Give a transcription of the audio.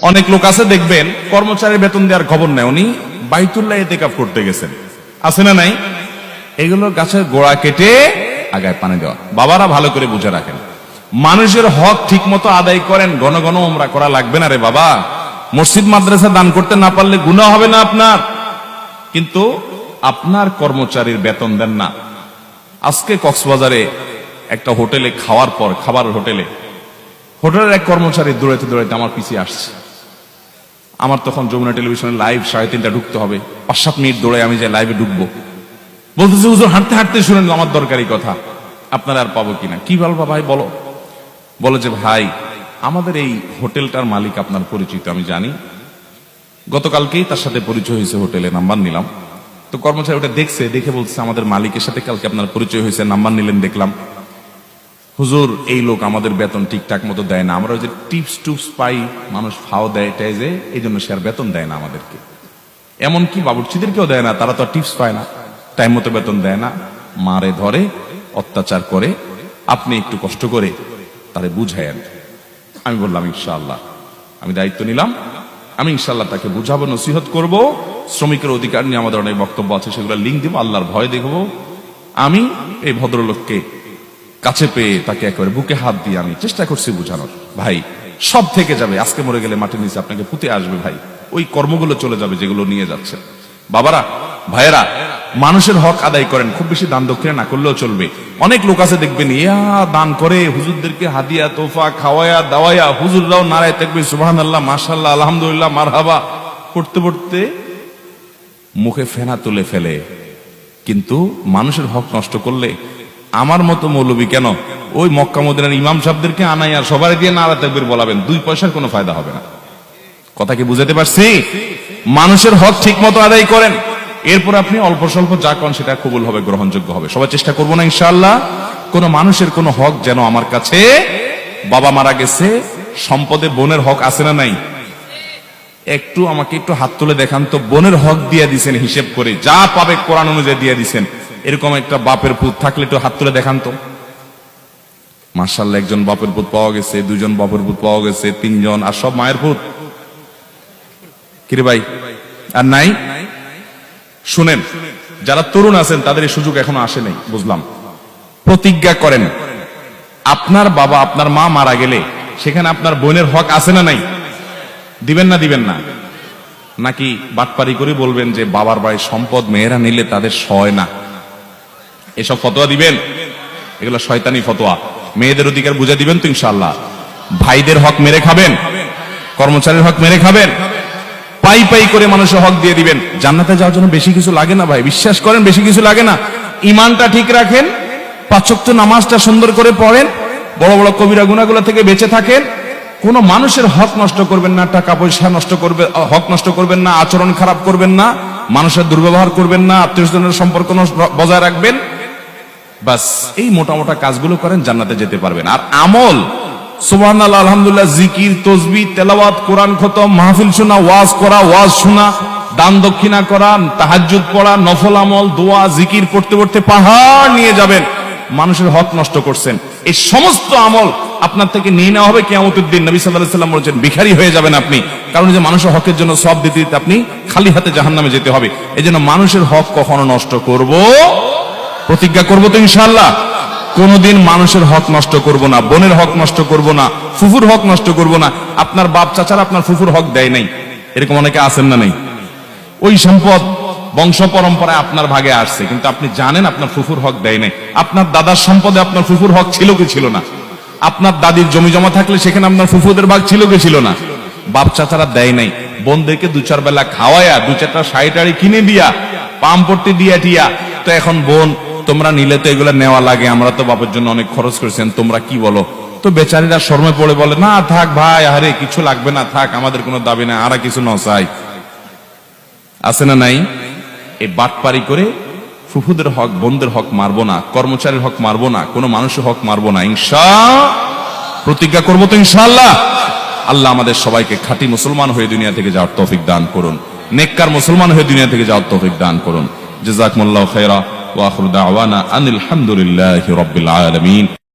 অনেক লোক আছে দেখবেন কর্মচারীর বেতন দেওয়ার খবর নেই, উনি বাইতুল্লাহ ইতিকাফ করতে গেছেন, আছে না নাই? এগুলো গাছের গোড়া কেটে আগায় পানি দেওয়া। বাবারা ভালো করে বুঝে রাখেন, মানুষের হক ঠিক মতো আদায় করেন, ঘন ঘন উমরা করা লাগবে না রে বাবা। মসজিদ মাদ্রাসা দান করতে না পারলে গুনাহ হবে না আপনার, কিন্তু আপনার কর্মচারীর বেতন দেন না। আজকে কক্সবাজারে একটা হোটেলে খাওয়ার পর, খাবার হোটেলের এক কর্মচারী দৌড়াইতে দৌড়াইতে আমার পিছিয়ে আসছে। আমার তখন যমুনা টেলিভিশনের লাইভ 3:30 ঢুকতে হবে, 5-7 মিনিট দৌড়ে আমি যে লাইভে ঢুকবো, বলতেছে হুজুর হাঁটতে হাঁটতে শুনেন আমার দরকারি কথা, আপনারা আর পাবো কিনা। কি বলবা ভাই বলো? বলে যে ভাই আমাদের এই হোটেলটার মালিক আপনার পরিচিত, আমি জানি, গতকালকেই তার সাথে পরিচয় হয়েছে, হোটেলে নাম্বার নিলাম। তো কর্মচারী ওটা দেখছে, দেখে বলছে আমাদের মালিকের সাথে কালকে আপনার পরিচয় হয়েছে, নাম্বার নিলেন দেখলাম। হুজুর এই লোক আমাদের বেতন ঠিকঠাক মতো দেয় না, আমরা ওই যে টিপস টুপস পাই, মানুষ ফাও দেয় টাই যে, এই জন্য সে আর বেতন দেয় না আমাদেরকে। এমনকি বাবুর্চিদেরকেও দেয় না, তারা তো টিপস পায় না, টাইম মতো বেতন দেয় না, মারে ধরে, অত্যাচার করে। আপনি একটু কষ্ট করে তারে বুঝায়েন। আমি বললাম ইনশাআল্লাহ, আমি দায়িত্ব নিলাম, আমি ইনশাআল্লাহ তাকে বুঝাবো, নসিহত করব। শ্রমিকের অধিকার নিয়ে আমাদের অনেক বক্তব্য আছে, সেগুলো লিঙ্ক দিব, আল্লাহর ভয় দেখবো। আমি এই ভদ্রলোককে কাছে পেয়ে তাকে একেবারে বুকে হাত দিয়ে আমি চেষ্টা করছি বুঝানোর। ভাই সব থেকে যাবে, আজকে মরে গেলে মাটির নিচে আপনাকে পুঁতে আসবে ভাই, ওই কর্মগুলো চলে যাবে যেগুলো নিয়ে যাচ্ছে। বাবারা, ভাইয়েরা, মানুষের হক আদায় করেন, খুব বেশি দান দক্ষিণা না করলেও চলবে। অনেক লোক আছে দেখবেন ইয়া দান করে, হুজুরদেরকে হাদিয়া তোফা খাওয়ায়া দাওয়ায়া, হুজুররাও নারায় তাকবীর সুবহানাল্লাহ মাশাআল্লাহ আলহামদুলিল্লাহ মারহাবা পড়তে পড়তে মুখে ফেনা তুলে ফেলে। কিন্তু মানুষের হক নষ্ট করলে আমার মতো মৌলবী কেন, ওই মক্কা মদিনার ইমাম সাহেবদেরকে আনাই আর সবাই দিয়ে নারা তাকবীর বলাবেন, 2 পয়সার কোনো ফায়দা হবে না। কথা কি বুঝাতে পারছি? মানুষের হক ঠিক মতো আদায় করেন, এরপর আপনি অল্প স্বল্প যা করেন সেটা কবুল হবে, গ্রহণযোগ্য হবে। সবাই চেষ্টা করবো না ইনশাআল্লাহ? কোন মানুষের কোন হক যেন আমার কাছে, বাবা মারা গেছে, সম্পদে বোনের হক আছে না নাই? একটু আমাকে একটু হাত তুলে দেখান তো, বোনের হক দিয়ে দিছেন হিসেব করে, যা পাবে কোরআন অনুযায়ী দিয়ে দিছেন, এরকম একটা বাপের পুত থাকলে একটু হাত তুলে দেখান তো। মাশাআল্লাহ, 1জন বাপের পুত পাওয়া গেছে, 2জন বাপের পুত পাওয়া গেছে, 3জন, আর সব মায়ের পুত। কিরে ভাই, আর নাই? শুনেন, যারা তরুণ আছেন তাদের এই সুযোগ এখনো আসে নাই, বুঝলাম। প্রতিজ্ঞা করেন, আপনার বাবা আপনার মা মারা গেলে সেখানে আপনার বোনের হক আছে না নাই? দিবেন না দিবেন না? নাকি বাটপারি করে বলবেন যে বাবার বাড়ির সম্পদ মেয়েরা নিলে তাদের সয় না, এসব ফতোয়া দিবেন? এগুলো শয়তানি ফতোয়া। মেয়েদের অধিকার বুঝে দিবেন তো ইনশাআল্লাহ। ভাইদের হক মেরে খাবেন, কর্মচারীর হক মেরে খাবেন, পাই পাই করে মানুষের হক দিয়ে দিবেন। জান্নাতে যাওয়ার জন্য বেশি কিছু লাগে না ভাই, বিশ্বাস করেন, বেশি কিছু লাগে না। ইমানটা ঠিক রাখেন, 5 ওয়াক্ত নামাজটা সুন্দর করে পড়েন, বড় বড় কবিরা গুনাহগুলো থেকে বেঁচে থাকেন, কোন মানুষের হক নষ্ট করবেন না, টাকা পয়সা নষ্ট করবে, হক নষ্ট করবেন না, আচরণ খারাপ করবেন না, মানুষের দুর্ব্যবহার করবেন না, আত্মীয়স্বজনের সম্পর্ক বজায় রাখবেন। বাস এই মোটা মোটা কাজগুলো করেন, জান্নাতে যেতে পারবেন। আর আমল, সুবহানাল্লাহ আলহামদুলিল্লাহ, জিকির, তাসবিহ, তেলাওয়াত, কোরআন খতম, মাহফিল শোনা, ওয়াজ করা, ওয়াজ শোনা, দান দক্ষিণা করা, তাহাজ্জুদ পড়া, নফল আমল, দোয়া, জিকির পড়তে পড়তে পাহাড় নিয়ে যাবেন। মানুষের হক নষ্ট করছেন, এই সমস্ত আমল আপনার থেকে নিয়ে নেওয়া হবে কিয়ামতের দিন। নবী সাল্লাল্লাহু আলাইহি ওয়াসাল্লাম বলেছেন ভিখারি হয়ে যাবেন আপনি, কারণ যে মানুষের হকের জন্য সওয়াব দিতে দিতে আপনি খালি হাতে জাহান্নামে যেতে হবে। এজন্য মানুষের হক কখনো নষ্ট করব, প্রতিজ্ঞা করব তো ইনশাআল্লাহ, কোনদিন মানুষের হক নষ্ট করব না, বোনের হক নষ্ট করব না, ফুফুর হক নষ্ট করব না। আপনার বাপ চাচারা আপনার ফুফুর হক দেয় নাই, এরকম অনেকে আছেন না? নেই? ওই সম্পদ বংশ পরম্পরায় আপনার ভাগে আসছে, কিন্তু আপনি জানেন আপনার ফুফুর হক দেয় নাই। আপনার দাদার সম্পদে আপনার ফুফুর হক ছিল কি ছিল না? আপনার দাদির জমি জমা থাকলে সেখানে আপনার ফুফুদের ভাগ ছিল কি ছিল না? বাপ চাচারা দেয় নাই, বোনদেরকে 2-4 বেলা খাওয়ায়া, 2-4টা শাড়ি কিনে দিয়া, পাম্পট্টি দিয়া টিয়া, তো এখন বোন তোমরা নিলে তো এগুলো নেওয়া লাগে, আমরা তো বাপের জন্য অনেক খরচ করেছেন, তোমরা কি বলো? তো বেচারীরা শর্মে পড়ে বলে, না থাক ভাই, আরে কিছু লাগবে না, থাক, আমাদের কোনো দাবি নাই, আর কিছু নচাই। আছে না নাই? এই বাটপারি করে ফুফুদের হক, বোনদের হক মারবো না, কর্মচারীর হক মারবো না, কোনো মানুষের হক মারবো না, প্রতিজ্ঞা করবো তো ইনশাআল্লাহ। আল্লাহ আমাদের সবাইকে খাঁটি মুসলমান হয়ে দুনিয়া থেকে যাওয়ার তৌফিক দান করুন, নেককার মুসলমান হয়ে দুনিয়া থেকে যাওয়ার তৌফিক দান করুন। জাযাকুমুল্লাহু খায়রা ওয়া আখিরু দাওয়ানা আনিল হামদুলিল্লাহি রাব্বিল আলামিন।